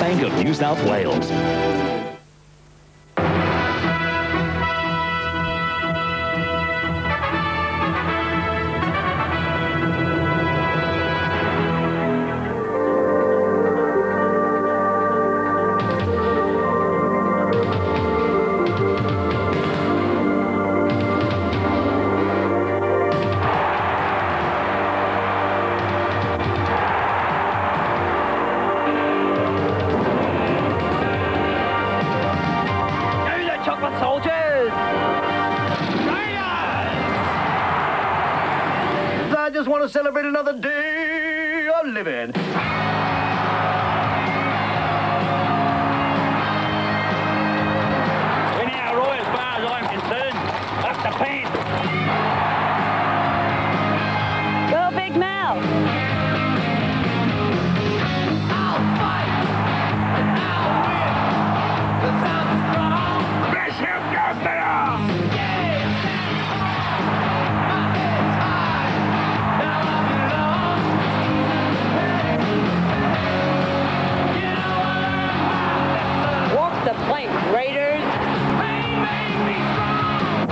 Bank of New South Wales. I just want to celebrate another day of living. We're now Roy, as far as I'm concerned. Up the pen. Go Big Mel. I'll fight and I'll win. The sound's strong. Bless you, Governor! The plank, Raiders. Pain made me strong.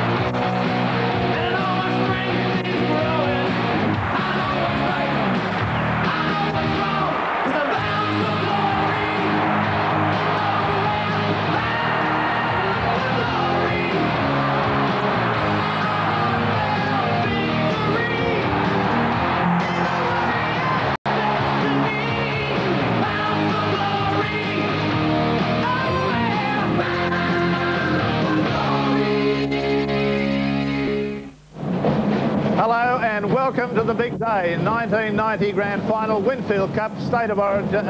And all my strength is growing. I know what's right. I know what's wrong. 'Cause I'm bound for glory. Hello and welcome to the big day, 1990 Grand Final, Winfield Cup, State of Origin,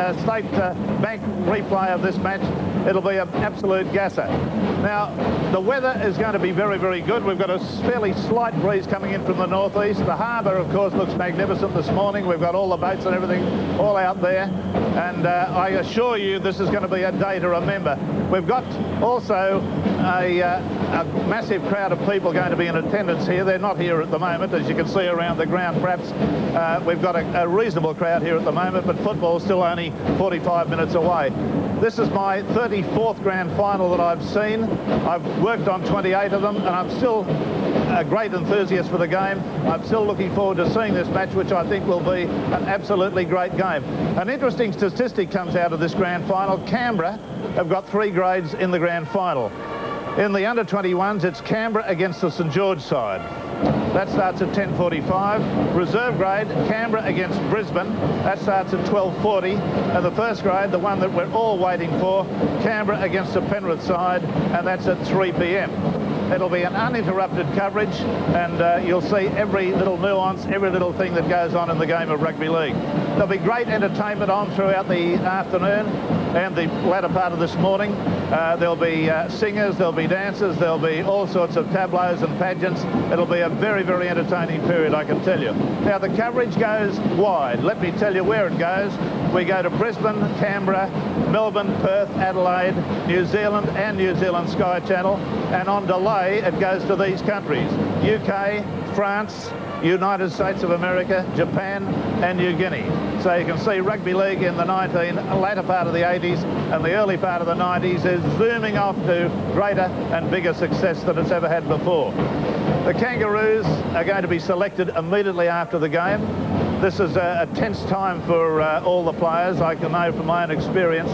Bank replay of this match. It'll be an absolute gasser. Now, the weather is going to be very, very good. We've got a fairly slight breeze coming in from the northeast. The harbour, of course, looks magnificent this morning. We've got all the boats and everything all out there. And I assure you this is going to be a day to remember. We've got also a massive crowd of people going to be in attendance here. They're not here at the moment, as you can see around the ground perhaps. We've got a reasonable crowd here at the moment, but football's still only 45 minutes away. This is my 34th Grand Final that I've seen. I've worked on 28 of them, and I'm still a great enthusiast for the game. I'm still looking forward to seeing this match, which I think will be an absolutely great game. An interesting statistic comes out of this Grand Final. Canberra have got 3 grades in the Grand Final. In the under-21s, it's Canberra against the St George side. That starts at 10:45. Reserve grade, Canberra against Brisbane. That starts at 12:40. And the first grade, the one that we're all waiting for, Canberra against the Penrith side, and that's at 3 p.m. It'll be an uninterrupted coverage, and you'll see every little nuance, every little thing that goes on in the game of rugby league. There'll be great entertainment on throughout the afternoon and the latter part of this morning. There'll be singers, there'll be dancers, there'll be all sorts of tableaus and pageants. It'll be a very, very entertaining period, I can tell you. Now, the coverage goes wide. Let me tell you where it goes. We go to Brisbane, Canberra, Melbourne, Perth, Adelaide, New Zealand and New Zealand Sky Channel, and on delay it goes to these countries: UK, France, United States of America, Japan and New Guinea. So you can see rugby league in the latter part of the 80s and the early part of the 90s is zooming off to greater and bigger success than it's ever had before. The Kangaroos are going to be selected immediately after the game. This is a tense time for all the players, I can know from my own experience.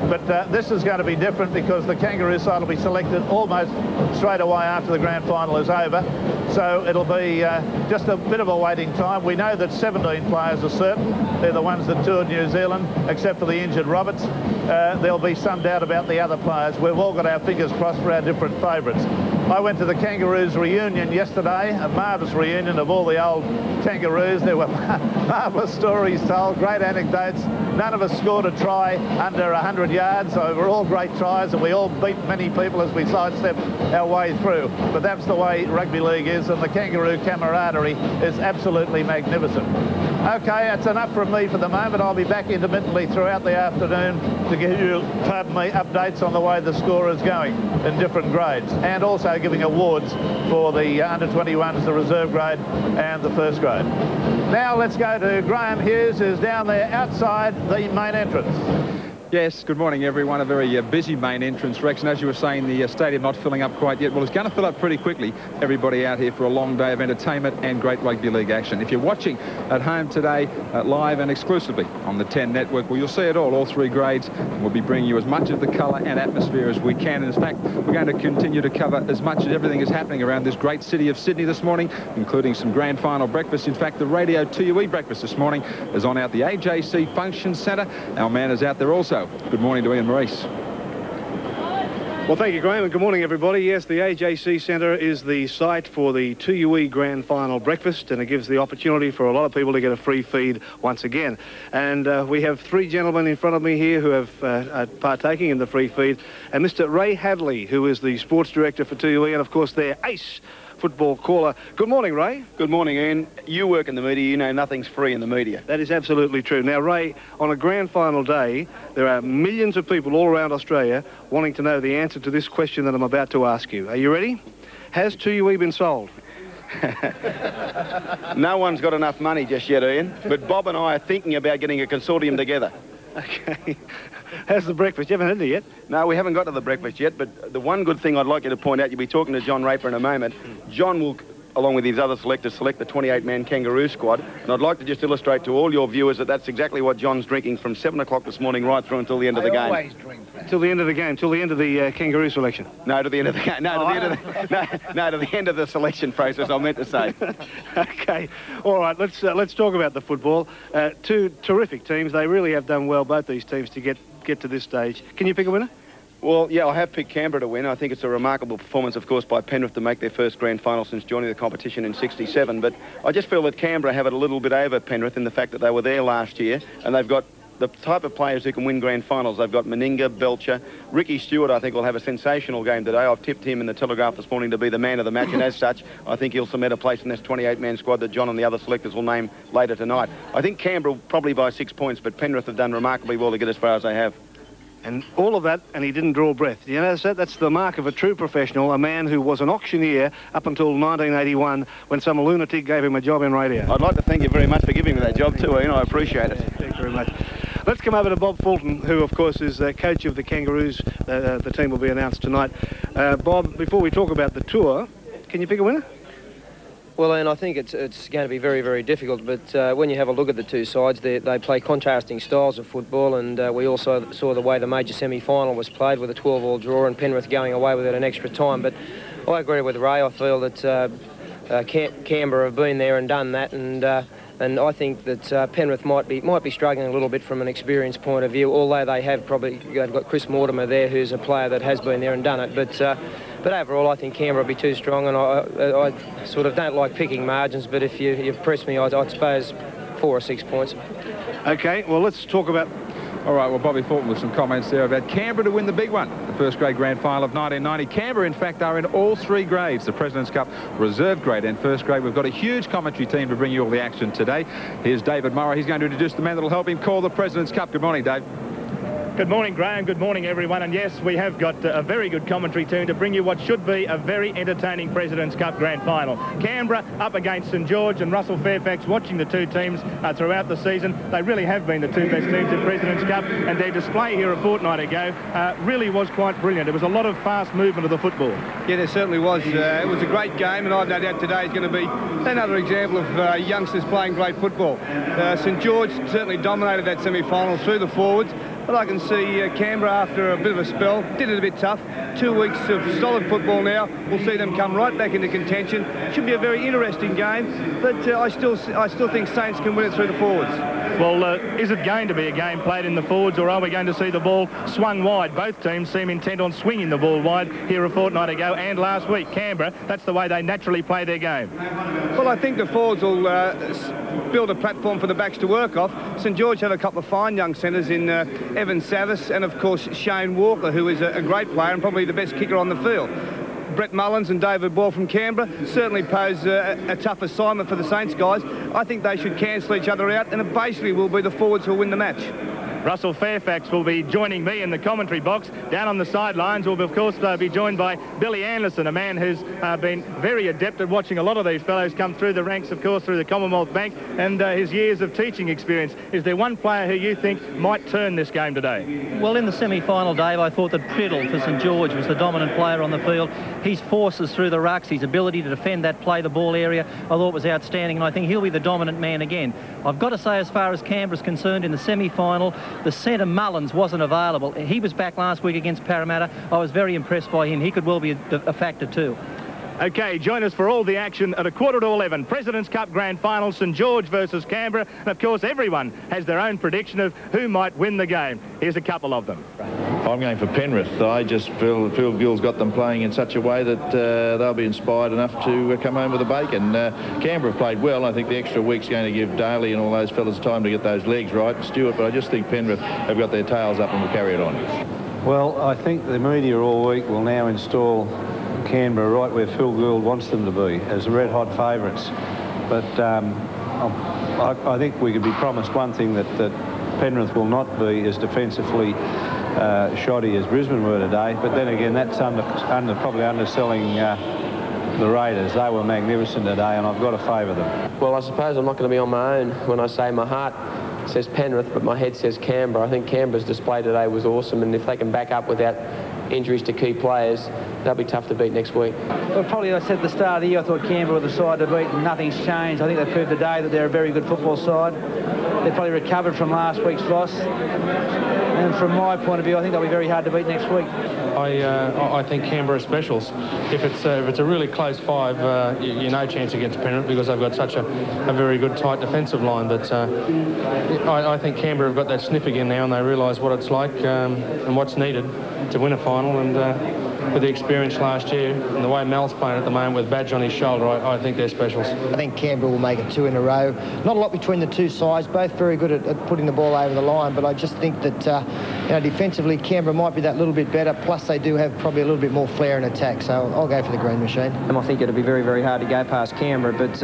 But this is going to be different because the Kangaroo side will be selected almost straight away after the Grand Final is over. So it'll be just a bit of a waiting time. We know that 17 players are certain. They're the ones that toured New Zealand, except for the injured Roberts. There'll be some doubt about the other players. We've all got our fingers crossed for our different favourites. I went to the Kangaroos reunion yesterday, a marvellous reunion of all the old Kangaroos. There were marvellous stories told, great anecdotes. None of us scored a try under 100 yards, so we're all great tries, and we all beat many people as we sidestep our way through. But that's the way rugby league is, and the Kangaroo camaraderie is absolutely magnificent. Okay, that's enough from me for the moment. I'll be back intermittently throughout the afternoon to give you, pardon me, updates on the way the score is going in different grades, and also giving awards for the under-21s, the reserve grade and the first grade. Now let's go to Graham Hughes, who's down there outside the main entrance. Yes, good morning everyone. A very busy main entrance, Rex, and as you were saying, the stadium not filling up quite yet. Well, it's going to fill up pretty quickly. Everybody out here for a long day of entertainment and great rugby league action. If you're watching at home today, live and exclusively on the 10 network, well, you'll see it all three grades. We'll be bringing you as much of the colour and atmosphere as we can. And in fact, we're going to continue to cover as much as everything is happening around this great city of Sydney this morning, including some grand final breakfast. In fact, the Radio 2UE breakfast this morning is on out the AJC Function Centre. Our man is out there also. Good morning to Ian Maurice. Well, thank you, Graham, and good morning, everybody. Yes, the AJC Centre is the site for the 2UE Grand Final breakfast, and it gives the opportunity for a lot of people to get a free feed once again. And we have three gentlemen in front of me here who are partaking in the free feed, and Mr. Ray Hadley, who is the sports director for 2UE, and of course their ace football caller. Good morning, Ray. Good morning, Ian. You work in the media, you know nothing's free in the media. That is absolutely true. Now, Ray, on a grand final day, there are millions of people all around Australia wanting to know the answer to this question that I'm about to ask you. Are you ready? Has 2UE been sold? No one's got enough money just yet, Ian, but Bob and I are thinking about getting a consortium together. Okay. How's the breakfast? You haven't had it yet? No, we haven't got to the breakfast yet, but the one good thing I'd like you to point out, you'll be talking to John Raper in a moment. John will, along with his other selectors, select the 28-man Kangaroo squad, and I'd like to just illustrate to all your viewers that that's exactly what John's drinking from 7 o'clock this morning right through until the end of the game. I always drink that. Till the end of the game, till the end of the Kangaroo selection? No, to the end of the game. No, to the end of the, no, to the end of the selection process, I meant to say. Okay, all right, let's talk about the football. Two terrific teams. They really have done well, both these teams, to get to this stage. Can you pick a winner? Well, yeah, I have picked Canberra to win. I think it's a remarkable performance, of course, by Penrith to make their first grand final since joining the competition in '67. But I just feel that Canberra have it a little bit over Penrith in the fact that they were there last year, and they've got the type of players who can win grand finals. They've got Meninga, Belcher. Ricky Stewart, I think, will have a sensational game today. I've tipped him in the Telegraph this morning to be the man of the match, and as such, I think he'll cement a place in this 28-man squad that John and the other selectors will name later tonight. I think Canberra probably by 6 points, but Penrith have done remarkably well to get as far as they have. And all of that, and he didn't draw breath. You notice that? That's the mark of a true professional, a man who was an auctioneer up until 1981 when some lunatic gave him a job in radio. I'd like to thank you very much for giving me that job too, Ian. I appreciate it. Thanks very much. Let's come over to Bob Fulton, who, of course, is coach of the Kangaroos. The team will be announced tonight. Bob, before we talk about the tour, can you pick a winner? Well, and I think it's going to be very, very difficult, but when you have a look at the two sides, they play contrasting styles of football, and we also saw the way the major semi-final was played with a 12-all draw and Penrith going away with it an extra time. But I agree with Ray. I feel that Canberra have been there and done that, and I think that Penrith might be struggling a little bit from an experience point of view, although they've got Chris Mortimer there, who's a player that has been there and done it. But overall, I think Canberra will be too strong, and I sort of don't like picking margins, but if you press me, I'd suppose 4 or 6 points. Okay, well, let's talk about... All right, well, Bobby Fulton with some comments there about Canberra to win the big one, the first grade grand final of 1990. Canberra, in fact, are in all three grades, the President's Cup, reserve grade and first grade. We've got a huge commentary team to bring you all the action today. Here's David Murray. He's going to introduce the man that will help him call the President's Cup. Good morning, Dave. Good morning, Graham. Good morning, everyone. And yes, we have got a very good commentary team to bring you what should be a very entertaining President's Cup grand final. Canberra up against St George, and Russell Fairfax watching the two teams throughout the season. They really have been the two best teams in President's Cup, and their display here a fortnight ago really was quite brilliant. It was a lot of fast movement of the football. Yeah, there certainly was. It was a great game, and I've no doubt today is going to be another example of youngsters playing great football. St George certainly dominated that semi-final through the forwards. But I can see Canberra, after a bit of a spell, did it a bit tough. 2 weeks of solid football now. We'll see them come right back into contention. Should be a very interesting game, but I still think Saints can win it through the forwards. Well, is it going to be a game played in the forwards, or are we going to see the ball swung wide? Both teams seem intent on swinging the ball wide here a fortnight ago and last week. Canberra, that's the way they naturally play their game. Well, I think the forwards will build a platform for the backs to work off. St George have a couple of fine young centres in Evan Savis and, of course, Shane Walker, who is a great player and probably the best kicker on the field. Brett Mullins and David Ball from Canberra certainly pose a tough assignment for the Saints guys. I think they should cancel each other out, and it basically will be the forwards who will win the match. Russell Fairfax will be joining me in the commentary box. Down on the sidelines we'll, of course, be joined by Billy Anderson, a man who's been very adept at watching a lot of these fellows come through the ranks, of course, through the Commonwealth Bank, and his years of teaching experience. Is there one player who you think might turn this game today? Well, in the semi-final, Dave, I thought that Priddle for St George was the dominant player on the field. His forces through the rucks, his ability to defend that play the ball area, I thought was outstanding, and I think he'll be the dominant man again. I've got to say, as far as Canberra's concerned, in the semi-final, the centre Mullins wasn't available. He was back last week against Parramatta. I was very impressed by him. He could well be a factor too. OK, join us for all the action at 11:15. President's Cup Grand Final, St George versus Canberra. And, of course, everyone has their own prediction of who might win the game. Here's a couple of them. I'm going for Penrith. I just feel Phil Gill's got them playing in such a way that they'll be inspired enough to come home with a bacon. Canberra have played well. I think the extra week's going to give Daly and all those fellas time to get those legs right. Stewart, but I just think Penrith have got their tails up and will carry it on. Well, I think the media all week will now install Canberra right where Phil Gould wants them to be, as red-hot favourites. But I think we could be promised one thing, that Penrith will not be as defensively shoddy as Brisbane were today. But then again, that's probably underselling the Raiders. They were magnificent today, and I've got to favour them. Well, I suppose I'm not going to be on my own when I say my heart says Penrith, but my head says Canberra. I think Canberra's display today was awesome, and if they can back up without injuries to key players, they'll be tough to beat next week. Well, probably I said at the start of the year I thought Canberra were the side to beat, and nothing's changed. I think they proved today that they're a very good football side. They've probably recovered from last week's loss, and from my point of view, I think they'll be very hard to beat next week. I think Canberra specials. If it's a really close five, you're no chance against Penrith because they've got such a very good tight defensive line. But I think Canberra have got that sniff again now, and they realise what it's like and what's needed to win a final. And with the experience last year and the way Mal's playing at the moment with Badge on his shoulder, I think they're specials. I think Canberra will make it 2 in a row. Not a lot between the two sides, both very good at putting the ball over the line, but I just think that defensively Canberra might be that little bit better, plus they do have probably a little bit more flair in attack, so I'll go for the green machine. And I think it'll be very, very hard to go past Canberra, but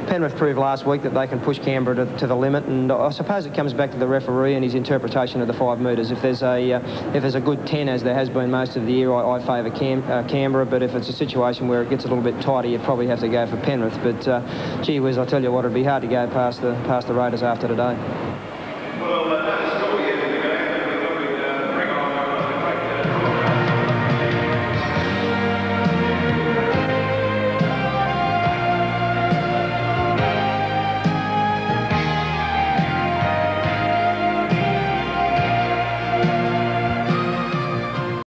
Penrith proved last week that they can push Canberra to the limit, and I suppose it comes back to the referee and his interpretation of the 5 metres. If there's a good 10, as there has been most of the year, I favour Canberra, but if it's a situation where it gets a little bit tighter, you probably have to go for Penrith. But gee whiz, I tell you what, it'd be hard to go past the Raiders after today.